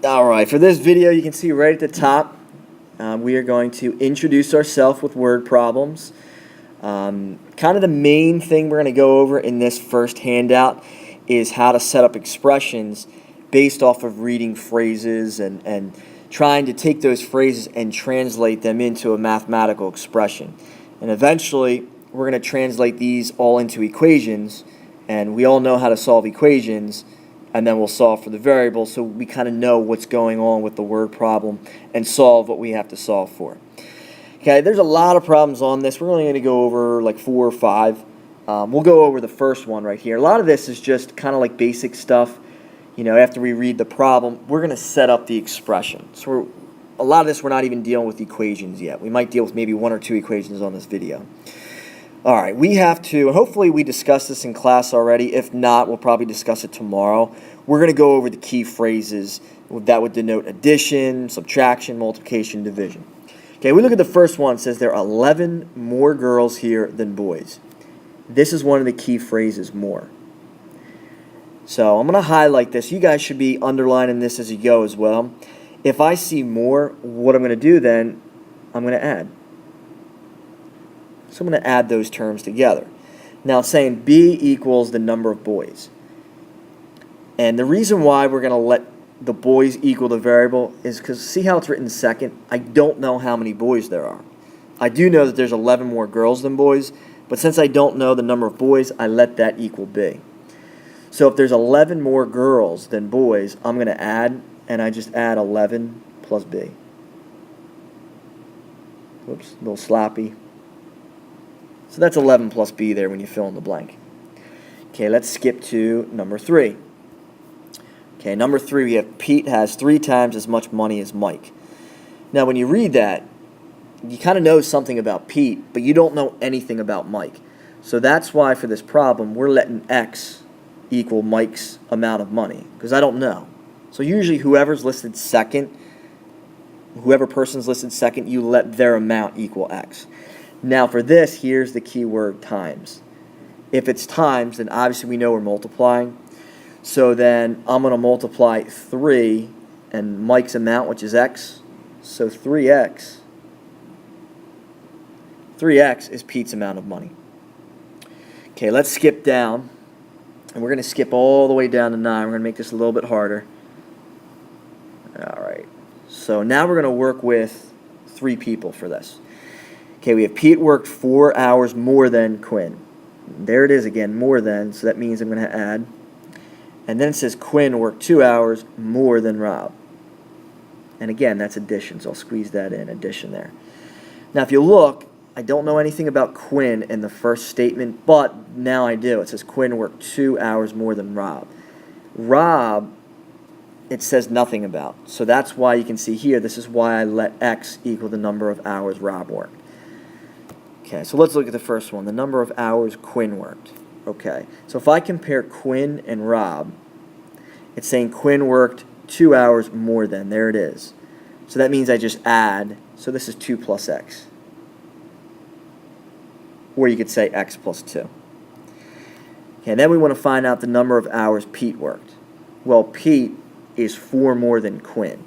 Alright, for this video you can see right at the top we are going to introduce ourselves with word problems. Kind of the main thing we're going to go over in this first handout is how to set up expressions based off of reading phrases and trying to take those phrases and translate them into a mathematical expression. And eventually we're going to translate these all into equations, and we all know how to solve equations, and then we'll solve for the variable so we kind of know what's going on with the word problem and solve what we have to solve for. Okay, there's a lot of problems on this. We're only going to go over like 4 or 5. We'll go over the first one right here. A lot of this is just kind of like basic stuff. You know, after we read the problem, we're going to set up the expression. So a lot of this we're not even dealing with equations yet. We might deal with maybe 1 or 2 equations on this video. All right, we have to, hopefully we discussed this in class already. If not, we'll probably discuss it tomorrow. We're going to go over the key phrases that would denote addition, subtraction, multiplication, division. Okay, we look at the first one. It says there are 11 more girls here than boys. This is one of the key phrases, more. So I'm going to highlight this. You guys should be underlining this as you go as well. If I see more, what I'm going to do then, I'm going to add. So I'm going to add those terms together. Now it's saying B equals the number of boys. And the reason why we're going to let the boys equal the variable is because see how it's written second? I don't know how many boys there are. I do know that there's 11 more girls than boys, but since I don't know the number of boys, I let that equal B. So if there's 11 more girls than boys, I'm going to add, and I just add 11 plus B. Whoops, a little sloppy. So that's 11 plus B there when you fill in the blank. Okay, let's skip to number 3. Okay, number 3, we have Pete has 3 times as much money as Mike. Now, when you read that, you kind of know something about Pete, but you don't know anything about Mike. So that's why for this problem, we're letting X equal Mike's amount of money, because I don't know. So usually whoever's listed second, whoever person's listed second, you let their amount equal X. Now for this, here's the key word, times. If it's times, then obviously we know we're multiplying. So then I'm going to multiply 3 and Mike's amount, which is X. So 3X is Pete's amount of money. Okay, let's skip down. And we're going to skip all the way down to 9. We're going to make this a little bit harder. All right. So now we're going to work with 3 people for this. Okay, we have Pete worked 4 hours more than Quinn. There it is again, more than, so that means I'm going to add. And then it says Quinn worked 2 hours more than Rob. And again, that's addition, so I'll squeeze that in, addition there. Now if you look, I don't know anything about Quinn in the first statement, but now I do. It says Quinn worked 2 hours more than Rob. Rob, it says nothing about. So that's why you can see here, this is why I let X equal the number of hours Rob worked. Okay, so let's look at the first one, the number of hours Quinn worked. Okay, so if I compare Quinn and Rob, it's saying Quinn worked 2 hours more than. There it is. So that means I just add. So this is 2 plus X. Or you could say X plus 2. Okay, and then we want to find out the number of hours Pete worked. Well, Pete is 4 more than Quinn.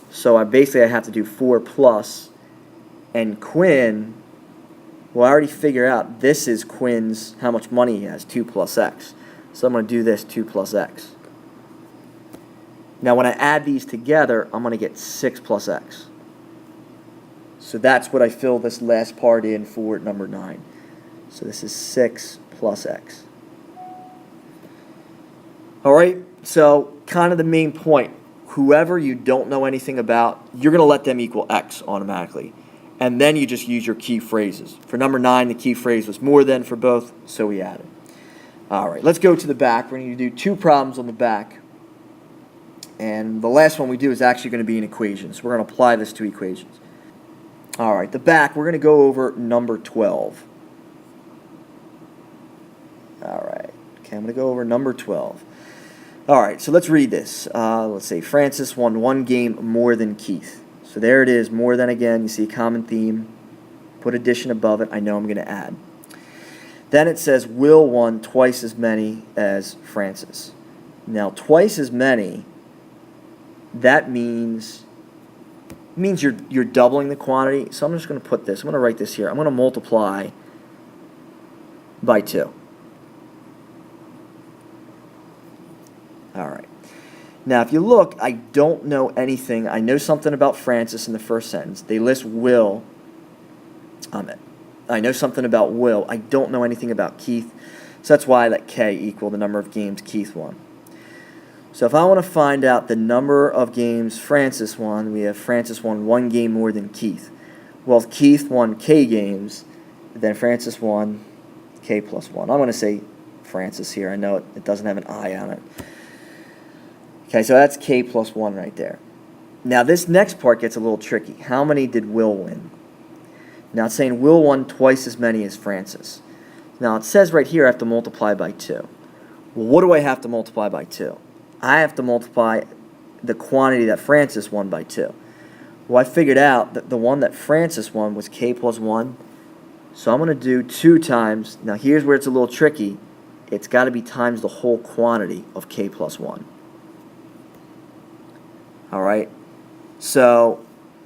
So I have to do 4 plus. And Quinn, well, I already figured out this is Quinn's, how much money he has, 2 plus X. So I'm going to do this 2 plus X. Now when I add these together, I'm going to get 6 plus X. So that's what I fill this last part in for number 9. So this is 6 plus X. All right, so kind of the main point. Whoever you don't know anything about, you're going to let them equal X automatically. And then you just use your key phrases. For number 9, the key phrase was more than for both, so we added. All right, let's go to the back. We're going to do 2 problems on the back. And the last one we do is actually going to be an equation. So we're going to apply this to equations. All right, the back, we're going to go over number 12. All right, okay, I'm going to go over number 12. All right, so let's read this. Let's say Francis won 1 game more than Keith. So there it is, more than again. You see a common theme. Put addition above it. I know I'm going to add. Then it says Will won twice as many as Francis. Now, twice as many that means you're doubling the quantity. So I'm just going to put this. I'm going to write this here. I'm going to multiply by 2. All right. Now, if you look, I don't know anything. I know something about Francis in the first sentence. They list Will. I know something about Will. I don't know anything about Keith. So that's why I let K equal the number of games Keith won. So if I want to find out the number of games Francis won, we have Francis won 1 game more than Keith. Well, if Keith won K games, then Francis won K plus 1. I'm going to say Francis here. I know it doesn't have an I on it. Okay, so that's K plus 1 right there. Now this next part gets a little tricky. How many did Will win? Now it's saying Will won twice as many as Francis. Now it says right here I have to multiply by 2. Well, what do I have to multiply by 2? I have to multiply the quantity that Francis won by 2. Well, I figured out that the one that Francis won was K plus 1. So I'm going to do 2 times. Now here's where it's a little tricky. It's got to be times the whole quantity of K plus 1. All right. So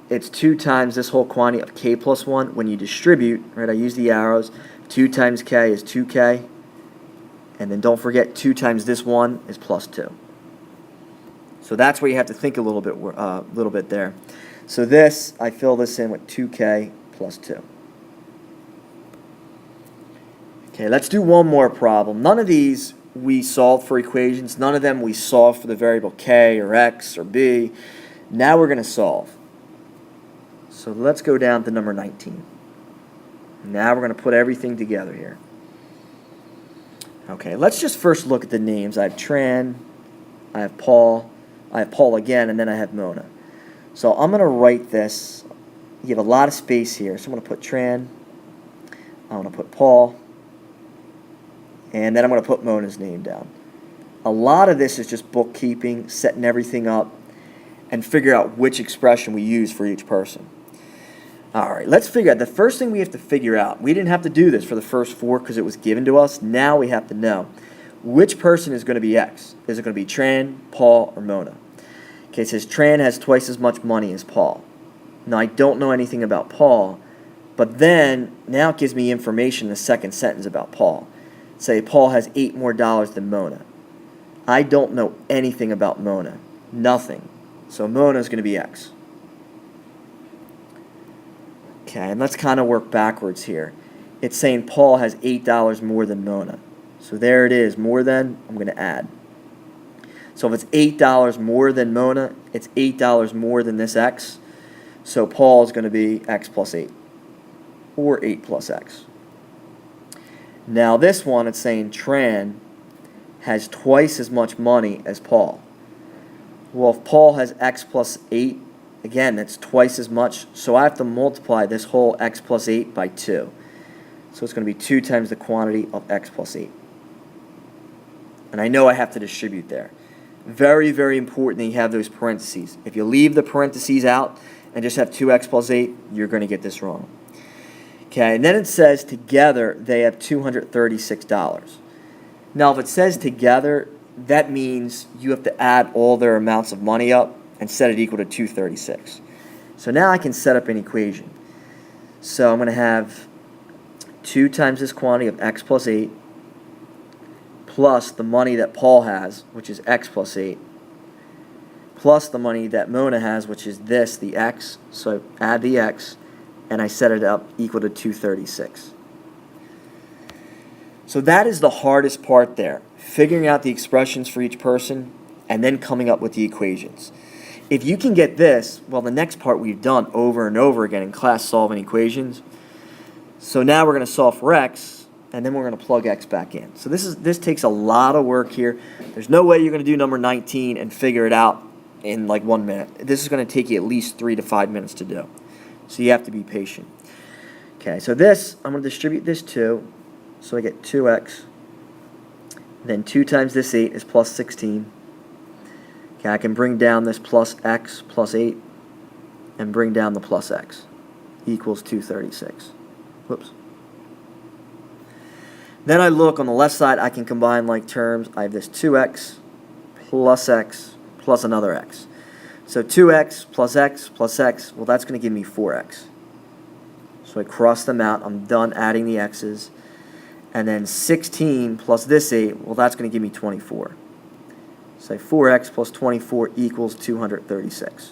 it's 2 times this whole quantity of K plus 1. When you distribute, right, I use the arrows. 2 times K is 2K. And then don't forget 2 times this 1 is plus 2. So that's where you have to think a little bit there. So this, I fill this in with 2K plus 2. Okay, let's do one more problem. None of these we solved for equations. None of them we solved for the variable K or X or B. Now we're going to solve. So let's go down to number 19. Now we're going to put everything together here. Okay, let's just first look at the names. I have Tran, I have Paul again, and then I have Mona. So I'm going to write this. You have a lot of space here. So I'm going to put Tran, I'm going to put Paul, and then I'm going to put Mona's name down. A lot of this is just bookkeeping, setting everything up, and figure out which expression we use for each person. All right, let's figure out. The first thing we have to figure out, we didn't have to do this for the first 4 because it was given to us. Now we have to know which person is going to be X. Is it going to be Tran, Paul, or Mona? Okay, it says Tran has twice as much money as Paul. Now, I don't know anything about Paul, but then now it gives me information in the second sentence about Paul. Say Paul has $8 more than Mona. I don't know anything about Mona. Nothing. So Mona is going to be X. Okay, and let's kind of work backwards here. It's saying Paul has $8 more than Mona. So there it is, more than, I'm going to add. So if it's $8 more than Mona, it's $8 more than this X. So Paul is going to be X plus 8, or 8 plus X. Now this one, it's saying Tran has twice as much money as Paul. Well, if Paul has X plus 8, again, that's twice as much. So I have to multiply this whole X plus 8 by 2. So it's going to be 2 times the quantity of X plus 8. And I know I have to distribute there. Very, very important that you have those parentheses. If you leave the parentheses out and just have 2x plus 8, you're going to get this wrong. Okay, and then it says together they have $236. Now, if it says together, that means you have to add all their amounts of money up and set it equal to 236. So now I can set up an equation. So I'm going to have 2 times this quantity of x plus 8 plus the money that Paul has, which is x plus 8, plus the money that Mona has, which is this, the x. So I add the x, and I set it up equal to 236. So that is the hardest part there, figuring out the expressions for each person and then coming up with the equations. If you can get this, well, the next part we've done over and over again in class, solving equations. So now we're going to solve for x, and then we're going to plug x back in. So this takes a lot of work here. There's no way you're going to do number 19 and figure it out in like 1 minute. This is going to take you at least 3 to 5 minutes to do. So you have to be patient. Okay, so this, I'm going to distribute this 2. So I get 2x. Then 2 times this 8 is plus 16. Okay, I can bring down this plus x plus 8 and bring down the plus x equals 236. Whoops. Then I look on the left side, I can combine like terms. I have this 2x plus x plus another x. So 2x plus x plus x, well, that's going to give me 4x. So I cross them out. I'm done adding the x's. And then 16 plus this 8, well, that's going to give me 24. So 4x plus 24 equals 236.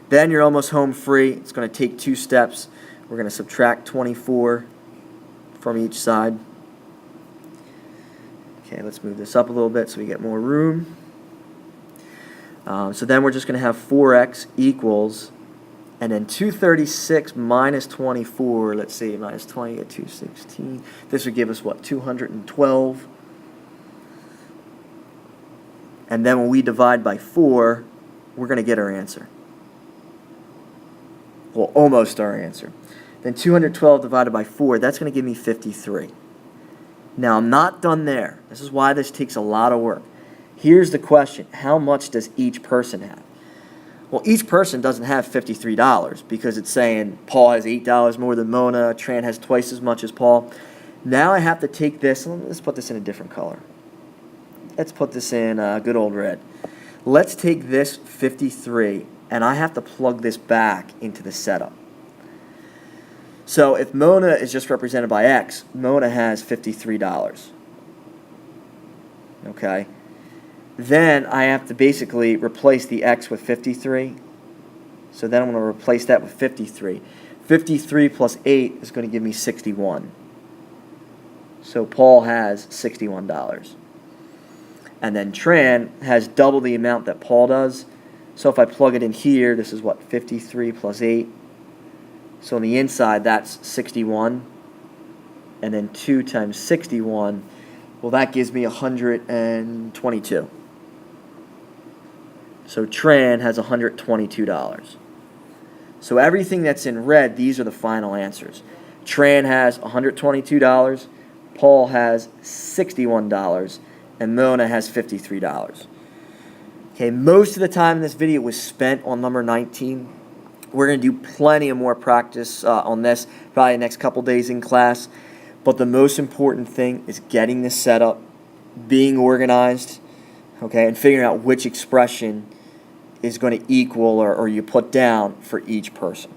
Then you're almost home free. It's going to take 2 steps. We're going to subtract 24 from each side. Okay, let's move this up a little bit so we get more room. So then we're just going to have 4x equals, and then 236 minus 24, let's see, minus 20 at 216. This would give us what, 212? And then when we divide by 4, we're going to get our answer. Well, almost our answer. Then 212 divided by 4, that's going to give me 53. Now, I'm not done there. This is why this takes a lot of work. Here's the question. How much does each person have? Well, each person doesn't have $53 because it's saying Paul has $8 more than Mona, Tran has twice as much as Paul. Now I have to take this, let's put this in a different color. Let's put this in good old red. Let's take this 53, and I have to plug this back into the setup. So if Mona is just represented by X, Mona has $53. Okay? Then I have to basically replace the X with 53. So then I'm going to replace that with 53. 53 plus 8 is going to give me 61. So Paul has $61. And then Tran has double the amount that Paul does. So if I plug it in here, this is what, 53 plus 8. So on the inside, that's 61. And then 2 times 61, well, that gives me 122. So Tran has $122. So everything that's in red, these are the final answers. Tran has $122, Paul has $61, and Mona has $53. Okay, most of the time in this video was spent on number 19. We're going to do plenty of more practice on this, probably the next couple days in class. But the most important thing is getting this set up, being organized, okay, and figuring out which expression is going to equal or you put down for each person.